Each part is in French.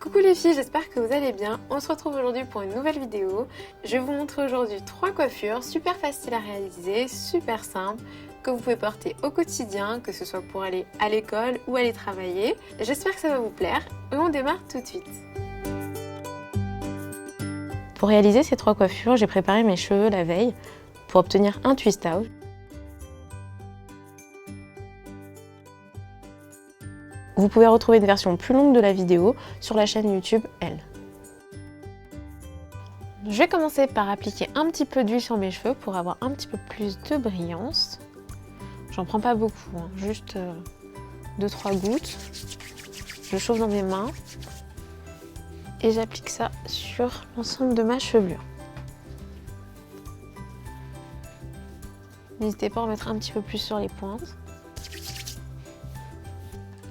Coucou les filles, j'espère que vous allez bien. On se retrouve aujourd'hui pour une nouvelle vidéo. Je vais vous montrer aujourd'hui 3 coiffures super faciles à réaliser, super simples, que vous pouvez porter au quotidien, que ce soit pour aller à l'école ou aller travailler. J'espère que ça va vous plaire et on démarre tout de suite. Pour réaliser ces 3 coiffures, j'ai préparé mes cheveux la veille pour obtenir un twist out. Vous pouvez retrouver une version plus longue de la vidéo sur la chaîne YouTube Elle. Je vais commencer par appliquer un petit peu d'huile sur mes cheveux pour avoir un petit peu plus de brillance. J'en prends pas beaucoup, hein, juste 2-3 gouttes. Je chauffe dans mes mains et j'applique ça sur l'ensemble de ma chevelure. N'hésitez pas à en mettre un petit peu plus sur les pointes.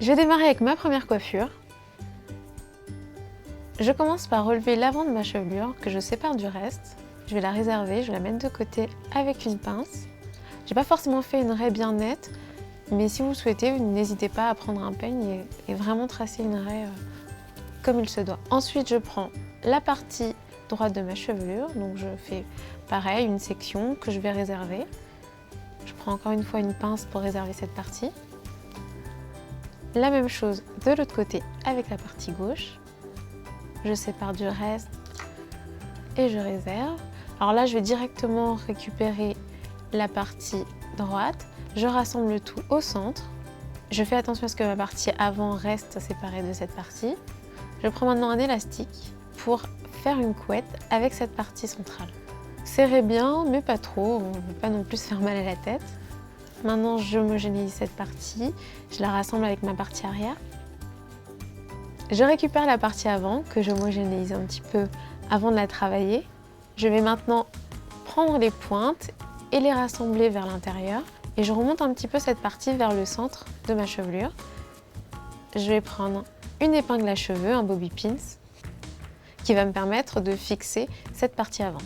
Je vais démarrer avec ma première coiffure. Je commence par relever l'avant de ma chevelure que je sépare du reste. Je vais la réserver, je vais la mettre de côté avec une pince. J'ai pas forcément fait une raie bien nette, mais si vous le souhaitez, n'hésitez pas à prendre un peigne et vraiment tracer une raie comme il se doit. Ensuite, je prends la partie droite de ma chevelure, donc je fais pareil, une section que je vais réserver. Je prends encore une fois une pince pour réserver cette partie. La même chose de l'autre côté avec la partie gauche. Je sépare du reste et je réserve. Alors là, je vais directement récupérer la partie droite. Je rassemble le tout au centre. Je fais attention à ce que ma partie avant reste séparée de cette partie. Je prends maintenant un élastique pour faire une couette avec cette partie centrale. Serrez bien, mais pas trop, on ne veut pas non plus se faire mal à la tête. Maintenant, j'homogénéise cette partie, je la rassemble avec ma partie arrière. Je récupère la partie avant, que j'homogénéise un petit peu avant de la travailler. Je vais maintenant prendre les pointes et les rassembler vers l'intérieur. Et je remonte un petit peu cette partie vers le centre de ma chevelure. Je vais prendre une épingle à cheveux, un bobby pins, qui va me permettre de fixer cette partie avant.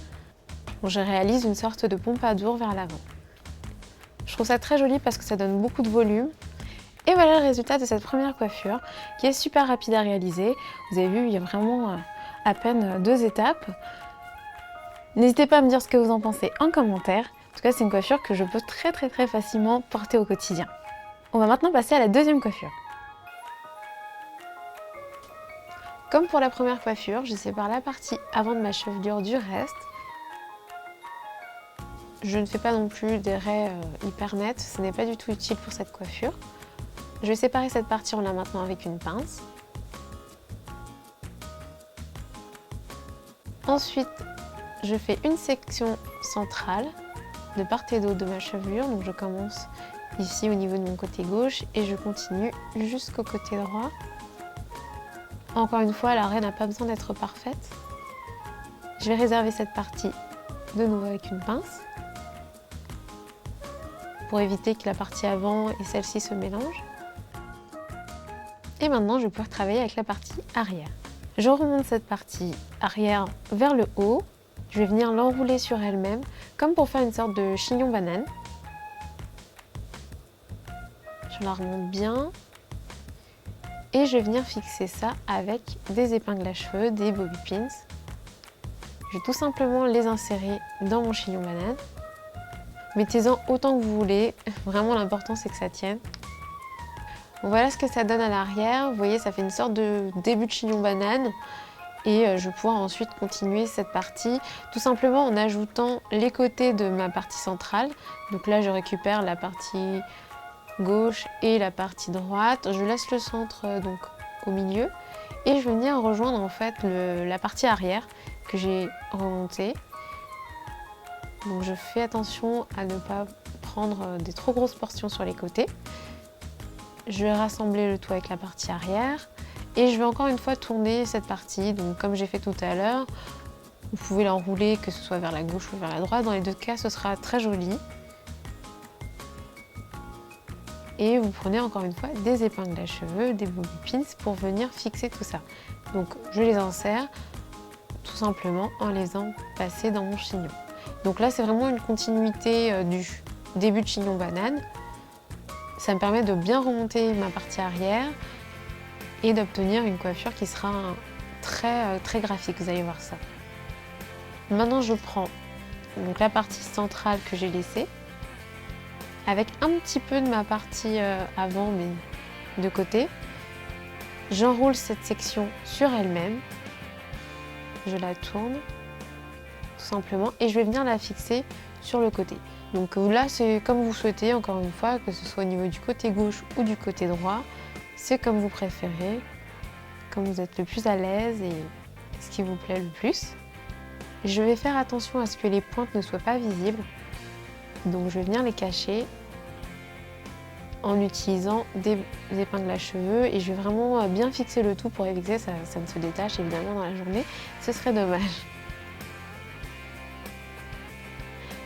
Donc, je réalise une sorte de pompadour vers l'avant. Je trouve ça très joli parce que ça donne beaucoup de volume. Et voilà le résultat de cette première coiffure qui est super rapide à réaliser. Vous avez vu, il y a vraiment à peine 2 étapes. N'hésitez pas à me dire ce que vous en pensez en commentaire. En tout cas, c'est une coiffure que je peux très facilement porter au quotidien. On va maintenant passer à la deuxième coiffure. Comme pour la première coiffure, je sépare la partie avant de ma chevelure du reste. Je ne fais pas non plus des raies hyper nettes, ce n'est pas du tout utile pour cette coiffure. Je vais séparer cette partie en la maintenant avec une pince. Ensuite, je fais une section centrale de part et d'autre de ma chevelure. Donc je commence ici au niveau de mon côté gauche et je continue jusqu'au côté droit. Encore une fois, la raie n'a pas besoin d'être parfaite. Je vais réserver cette partie de nouveau avec une pince, pour éviter que la partie avant et celle-ci se mélangent. Et maintenant, je vais pouvoir travailler avec la partie arrière. Je remonte cette partie arrière vers le haut. Je vais venir l'enrouler sur elle-même, comme pour faire une sorte de chignon banane. Je la remonte bien. Et je vais venir fixer ça avec des épingles à cheveux, des bobby pins. Je vais tout simplement les insérer dans mon chignon banane. Mettez-en autant que vous voulez, vraiment l'important c'est que ça tienne. Bon, voilà ce que ça donne à l'arrière, vous voyez ça fait une sorte de début de chignon banane et je vais pouvoir ensuite continuer cette partie tout simplement en ajoutant les côtés de ma partie centrale. Donc là je récupère la partie gauche et la partie droite, je laisse le centre donc au milieu et je vais venir rejoindre en fait la partie arrière que j'ai remontée. Donc je fais attention à ne pas prendre des trop grosses portions sur les côtés. Je vais rassembler le tout avec la partie arrière et je vais encore une fois tourner cette partie. Donc comme j'ai fait tout à l'heure, vous pouvez l'enrouler que ce soit vers la gauche ou vers la droite. Dans les deux cas, ce sera très joli. Et vous prenez encore une fois des épingles à cheveux, des bobby pins pour venir fixer tout ça. Donc je les insère tout simplement en les faisant passer dans mon chignon. Donc là, c'est vraiment une continuité du début de chignon banane. Ça me permet de bien remonter ma partie arrière et d'obtenir une coiffure qui sera très graphique, vous allez voir ça. Maintenant, je prends donc la partie centrale que j'ai laissée, avec un petit peu de ma partie avant, mais de côté. J'enroule cette section sur elle-même, je la tourne tout simplement et je vais venir la fixer sur le côté. Donc là, c'est comme vous souhaitez, encore une fois, que ce soit au niveau du côté gauche ou du côté droit, c'est comme vous préférez, comme vous êtes le plus à l'aise et ce qui vous plaît le plus. Je vais faire attention à ce que les pointes ne soient pas visibles, donc je vais venir les cacher en utilisant des épingles à cheveux et je vais vraiment bien fixer le tout pour éviter que ça ne se détache évidemment dans la journée, ce serait dommage.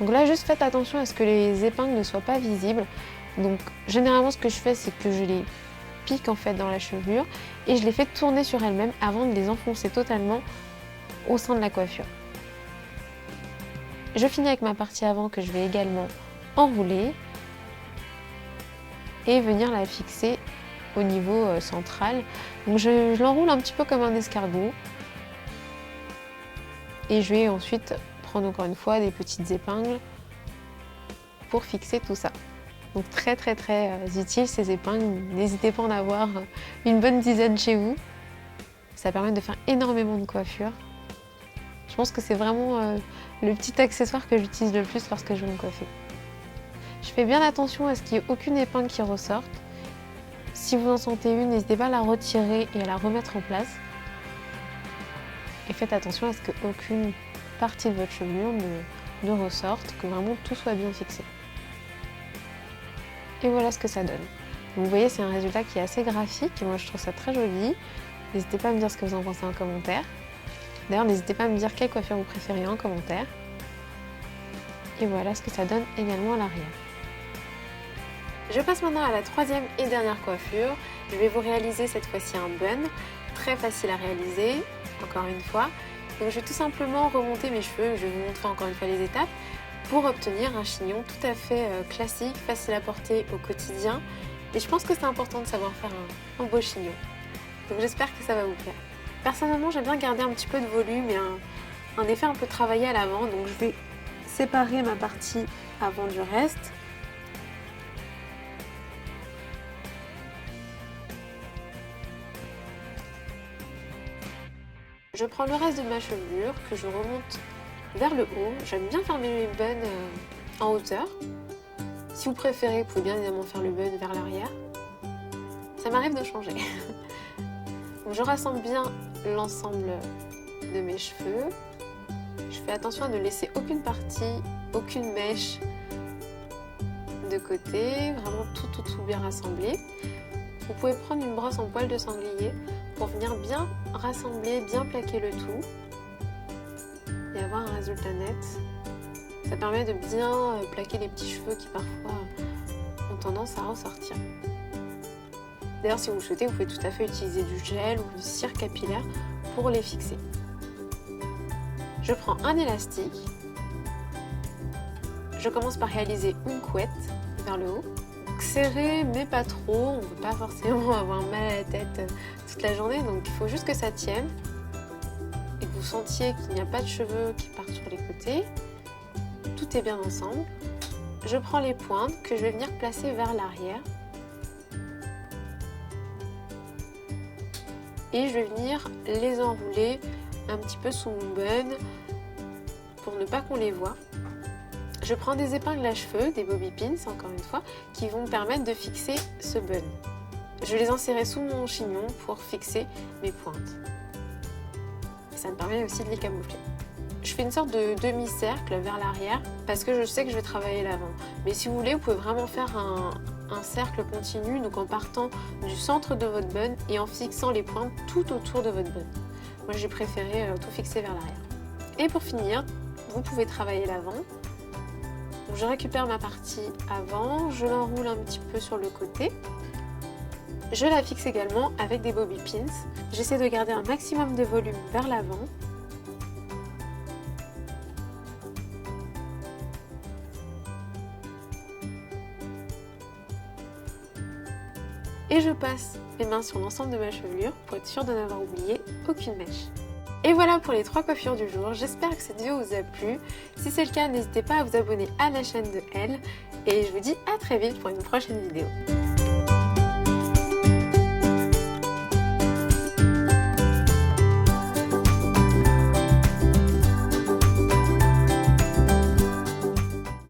Donc là, juste faites attention à ce que les épingles ne soient pas visibles. Donc généralement, ce que je fais, c'est que je les pique en fait dans la chevelure et je les fais tourner sur elles-mêmes avant de les enfoncer totalement au sein de la coiffure. Je finis avec ma partie avant que je vais également enrouler et venir la fixer au niveau central. Donc je l'enroule un petit peu comme un escargot et je vais ensuite prendre encore une fois des petites épingles pour fixer tout ça. Donc très utile ces épingles, n'hésitez pas à en avoir une bonne dizaine chez vous. Ça permet de faire énormément de coiffures. Je pense que c'est vraiment le petit accessoire que j'utilise le plus lorsque je vais me coiffer. Je fais bien attention à ce qu'il n'y ait aucune épingle qui ressorte. Si vous en sentez une, n'hésitez pas à la retirer et à la remettre en place. Et faites attention à ce qu'aucune partie de votre chevelure ne ressorte, que vraiment tout soit bien fixé. Et voilà ce que ça donne. Vous voyez, c'est un résultat qui est assez graphique et moi je trouve ça très joli. N'hésitez pas à me dire ce que vous en pensez en commentaire. D'ailleurs, n'hésitez pas à me dire quelle coiffure vous préférez en commentaire. Et voilà ce que ça donne également à l'arrière. Je passe maintenant à la troisième et dernière coiffure. Je vais vous réaliser cette fois-ci un bun, très facile à réaliser, encore une fois. Donc je vais tout simplement remonter mes cheveux, je vais vous montrer encore une fois les étapes, pour obtenir un chignon tout à fait classique, facile à porter au quotidien. Et je pense que c'est important de savoir faire un beau chignon. Donc j'espère que ça va vous plaire. Personnellement, j'aime bien garder un petit peu de volume et un effet un peu travaillé à l'avant, donc je vais séparer ma partie avant du reste. Je prends le reste de ma chevelure que je remonte vers le haut. J'aime bien faire mes buns en hauteur. Si vous préférez, vous pouvez bien évidemment faire le bun vers l'arrière. Ça m'arrive de changer. Donc je rassemble bien l'ensemble de mes cheveux. Je fais attention à ne laisser aucune partie, aucune mèche de côté. Vraiment tout bien rassemblé. Vous pouvez prendre une brosse en poil de sanglier pour venir bien rassembler, bien plaquer le tout et avoir un résultat net. Ça permet de bien plaquer les petits cheveux qui parfois ont tendance à ressortir. D'ailleurs, si vous le souhaitez, vous pouvez tout à fait utiliser du gel ou du cire capillaire pour les fixer. Je prends un élastique. Je commence par réaliser une couette vers le haut. Serré mais pas trop, on ne veut pas forcément avoir mal à la tête toute la journée, donc il faut juste que ça tienne et que vous sentiez qu'il n'y a pas de cheveux qui partent sur les côtés. Tout est bien ensemble. Je prends les pointes que je vais venir placer vers l'arrière et je vais venir les enrouler un petit peu sous mon bun pour ne pas qu'on les voie. Je prends des épingles à cheveux, des bobby pins encore une fois, qui vont me permettre de fixer ce bun. Je vais les insérer sous mon chignon pour fixer mes pointes. Et ça me permet aussi de les camoufler. Je fais une sorte de demi-cercle vers l'arrière parce que je sais que je vais travailler l'avant. Mais si vous voulez, vous pouvez vraiment faire un cercle continu, donc en partant du centre de votre bun et en fixant les pointes tout autour de votre bun. Moi, j'ai préféré tout fixer vers l'arrière. Et pour finir, vous pouvez travailler l'avant. Donc je récupère ma partie avant, je l'enroule un petit peu sur le côté. Je la fixe également avec des bobby pins. J'essaie de garder un maximum de volume vers l'avant. et je passe mes mains sur l'ensemble de ma chevelure pour être sûre de n'avoir oublié aucune mèche. Et voilà pour les 3 coiffures du jour, j'espère que cette vidéo vous a plu. Si c'est le cas, n'hésitez pas à vous abonner à la chaîne de Elle et je vous dis à très vite pour une prochaine vidéo.